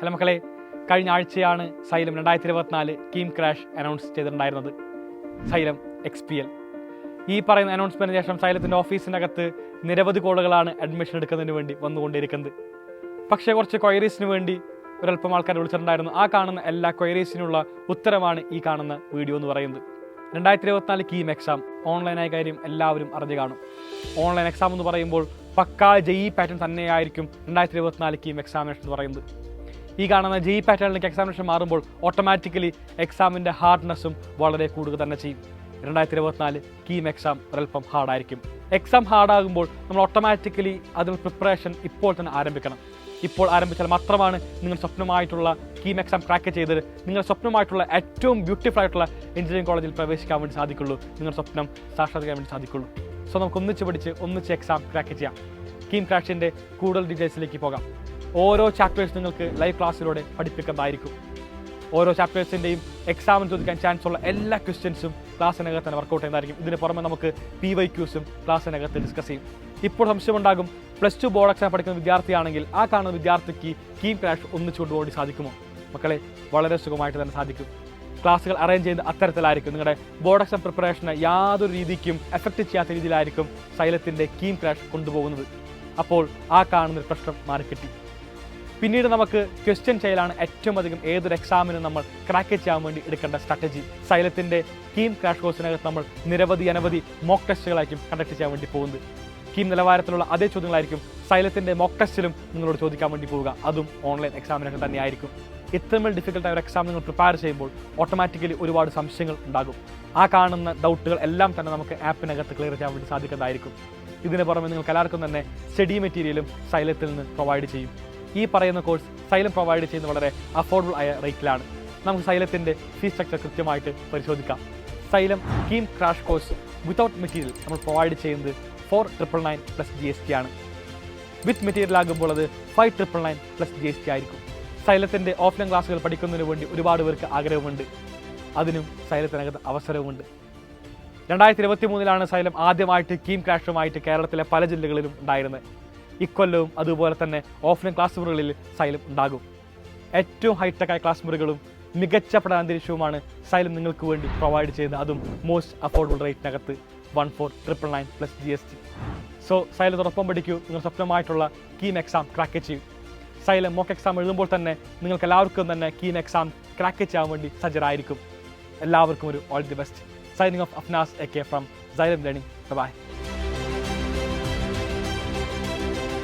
Hello മക്കളെ, കഴിഞ്ഞ ആഴ്ചയാണ് സൈലം 2024 കീം ക്രാഷ് അനൗൺസ് ചെയ്തിട്ടുണ്ടായിരുന്നത്. Xylem XPL. ഈ പറയുന്ന അനൗൺസ്മെൻറ്റിന് ശേഷം സൈലത്തിൻ്റെ ഓഫീസിനകത്ത് നിരവധി കോളുകളാണ് അഡ്മിഷൻ എടുക്കുന്നതിന് വേണ്ടി വന്നുകൊണ്ടിരിക്കുന്നത്. പക്ഷേ കുറച്ച് ക്വയറീസിന് വേണ്ടി ഒരല്പം ആൾക്കാർ വിളിച്ചിട്ടുണ്ടായിരുന്നു. ആ കാണുന്ന എല്ലാ ക്വയറീസിനുള്ള ഉത്തരമാണ് ഈ കാണുന്ന വീഡിയോ എന്ന് പറയുന്നത്. 2024 കീം എക്സാം ഓൺലൈനായ കാര്യം എല്ലാവരും അറിഞ്ഞു കാണും. ഓൺലൈൻ എക്സാം എന്ന് പറയുമ്പോൾ പക്കാ JEE പാറ്റേൺ തന്നെയായിരിക്കും 2024 കീം എക്സാമിനേഷൻ എന്ന് പറയുന്നത്. ഈ കാണുന്ന JEE പാറ്റേണിലേക്ക് എക്സാമിനേഷൻ മാറുമ്പോൾ ഓട്ടോമാറ്റിക്കലി എക്സാമിൻ്റെ ഹാർഡ്നെസ്സും വളരെ കൂടുക തന്നെ ചെയ്യും. 2024 കീം എക്സാം ഒരല്പം ഹാർഡായിരിക്കും. എക്സാം ഹാർഡാകുമ്പോൾ നമ്മൾ ഓട്ടോമാറ്റിക്കലി അതിന് പ്രിപ്പറേഷൻ ഇപ്പോൾ തന്നെ ആരംഭിക്കണം. ഇപ്പോൾ ആരംഭിച്ചാൽ മാത്രമാണ് നിങ്ങൾ സ്വപ്നമായിട്ടുള്ള കീം എക്സാം ക്രാക്ക് ചെയ്ത് നിങ്ങൾ സ്വപ്നമായിട്ടുള്ള ഏറ്റവും ബ്യൂട്ടിഫുൾ ആയിട്ടുള്ള എഞ്ചിനീയറിംഗ് കോളേജിൽ പ്രവേശിക്കാൻ വേണ്ടി സാധിക്കുള്ളൂ. നിങ്ങളുടെ സ്വപ്നം സാക്ഷാത്കരിക്കാൻ വേണ്ടി സാധിക്കുള്ളൂ. സോ നമുക്ക് ഒന്നിച്ച് പഠിച്ച് ഒന്നിച്ച് എക്സാം ക്രാക്ക് ചെയ്യാം. കീം ക്രാഷിൻ്റെ കൂടുതൽ ഡീറ്റെയിൽസിലേക്ക് പോകാം. ഓരോ ചാപ്റ്റേഴ്സ് നിങ്ങൾക്ക് ലൈവ് ക്ലാസ്സിലൂടെ പഠിപ്പിക്കുന്നതായിരിക്കും. ഓരോ ചാപ്റ്റേഴ്സിൻ്റെയും എക്സാമിന് ചോദിക്കാൻ ചാൻസ് ഉള്ള എല്ലാ ക്വസ്റ്റ്യൻസും ക്ലാസ്സിനകത്ത് തന്നെ വർക്കൗട്ട് ചെയ്യുന്നതായിരിക്കും. ഇതിന് പുറമെ നമുക്ക് PYQസും ക്ലാസ്സിനകത്ത് ഡിസ്കസ് ചെയ്യും. ഇപ്പോൾ സംശയമുണ്ടാകും, +2 ബോർഡ് എക്സാം പഠിക്കുന്ന വിദ്യാർത്ഥിയാണെങ്കിൽ ആ കാണുന്ന വിദ്യാർത്ഥിക്ക് കീം ക്രാഷ് ഒന്നിച്ചു കൊണ്ടുപോകാൻ സാധിക്കുമോ? മക്കളെ, വളരെ സുഖമായിട്ട് തന്നെ സാധിക്കും. ക്ലാസ്സുകൾ അറേഞ്ച് ചെയ്യുന്ന അത്തരത്തിലായിരിക്കും. നിങ്ങളുടെ ബോർഡ് എക്സാം പ്രിപ്പറേഷനെ യാതൊരു രീതിക്കും എഫക്റ്റ് ചെയ്യാത്ത രീതിയിലായിരിക്കും സൈലത്തിൻ്റെ കീം ക്രാഷ് കൊണ്ടുപോകുന്നത്. അപ്പോൾ ആ കാണുന്നൊരു പ്രശ്നം മാറിക്കിട്ടി. പിന്നീട് നമുക്ക് ക്വസ്റ്റ്യൻ ചെയ്യലാണ് ഏറ്റവും അധികം ഏതൊരു എക്സാമിനും നമ്മൾ ക്രാക്ക് ചെയ്യാൻ വേണ്ടി എടുക്കേണ്ട സ്ട്രാറ്റജി. സൈലത്തിൻ്റെ കീം ക്രാഷ് കോഴ്സിനകത്ത് നമ്മൾ അനവധി മോക്ക് ടെസ്റ്റുകളായിരിക്കും കണ്ടക്ട് ചെയ്യാൻ വേണ്ടി പോകുന്നത്. കീം നിലവാരത്തിലുള്ള അതേ ചോദ്യങ്ങളായിരിക്കും സൈലത്തിൻ്റെ മോക്ക് ടെസ്റ്റിലും നിങ്ങളോട് ചോദിക്കാൻ വേണ്ടി പോവുക. അതും ഓൺലൈൻ എക്സാമിനൊക്കെ തന്നെയായിരിക്കും. ഇത്രമേൽ ഡിഫിക്കൽട്ടായ ഒരു എക്സാം നിങ്ങൾ പ്രിപ്പയർ ചെയ്യുമ്പോൾ ഓട്ടോമാറ്റിക്കലി ഒരുപാട് സംശയങ്ങൾ ഉണ്ടാകും. ആ കാണുന്ന ഡൗട്ടുകൾ എല്ലാം തന്നെ നമുക്ക് ആപ്പിനകത്ത് ക്ലിയർ ചെയ്യാൻ വേണ്ടി സാധിക്കുന്നതായിരിക്കും. ഇതിന് പുറമെ നിങ്ങൾക്ക് എല്ലാവർക്കും തന്നെ സ്റ്റഡി മെറ്റീരിയലും സൈലത്തിൽ നിന്ന് പ്രൊവൈഡ് ചെയ്യും. ഈ പറയുന്ന കോഴ്സ് സൈലം പ്രൊവൈഡ് ചെയ്യുന്നത് വളരെ അഫോർഡബിൾ ആയ റേറ്റിലാണ്. നമുക്ക് സൈലത്തിൻ്റെ ഫീസ് സ്ട്രക്ചർ കൃത്യമായിട്ട് പരിശോധിക്കാം. Xylem KEAM crash course without material നമ്മൾ പ്രൊവൈഡ് ചെയ്യുന്നത് 4,999 + GST ആണ്. വിത്ത് മെറ്റീരിയൽ ആകുമ്പോൾ അത് 5,999 + GST ആയിരിക്കും. സൈലത്തിൻ്റെ ഓഫ്ലൈൻ ക്ലാസ്സുകൾ പഠിക്കുന്നതിന് വേണ്ടി ഒരുപാട് പേർക്ക് ആഗ്രഹമുണ്ട്. അതിനും സൈലത്തിനകത്ത് അവസരവുമുണ്ട്. 2023 സൈലം ആദ്യമായിട്ട് കീം ക്രാഷുമായിട്ട് കേരളത്തിലെ പല ജില്ലകളിലും ഉണ്ടായിരുന്നത്. ഇക്കൊല്ലവും അതുപോലെ തന്നെ ഓഫ്ലൈൻ ക്ലാസ് മുറികളിൽ സൈലം ഉണ്ടാകും. ഏറ്റവും ഹൈടെക്കായ ക്ലാസ് മുറികളും മികച്ച പഠനാന്തരീക്ഷവുമാണ് സൈലം നിങ്ങൾക്ക് വേണ്ടി പ്രൊവൈഡ് ചെയ്യുന്നത്. അതും മോസ്റ്റ് അഫോർഡബിൾ റേറ്റിനകത്ത് 14,999 + GST. സോ സൈലത്തോടൊപ്പം പഠിക്കൂ. നിങ്ങൾ സ്വപ്നമായിട്ടുള്ള കീം എക്സാം ക്രാക്ക് ചെയ്യൂ. സൈലം മോക്ക് എക്സാം എഴുതുമ്പോൾ തന്നെ നിങ്ങൾക്ക് എല്ലാവർക്കും തന്നെ കീം എക്സാം ക്രാക്ക് ചെയ്യാൻ വേണ്ടി സജ്ജരായിരിക്കും. എല്ലാവർക്കും ഒരു all the best. Signing off Afnas AK from Xylem Learning. By.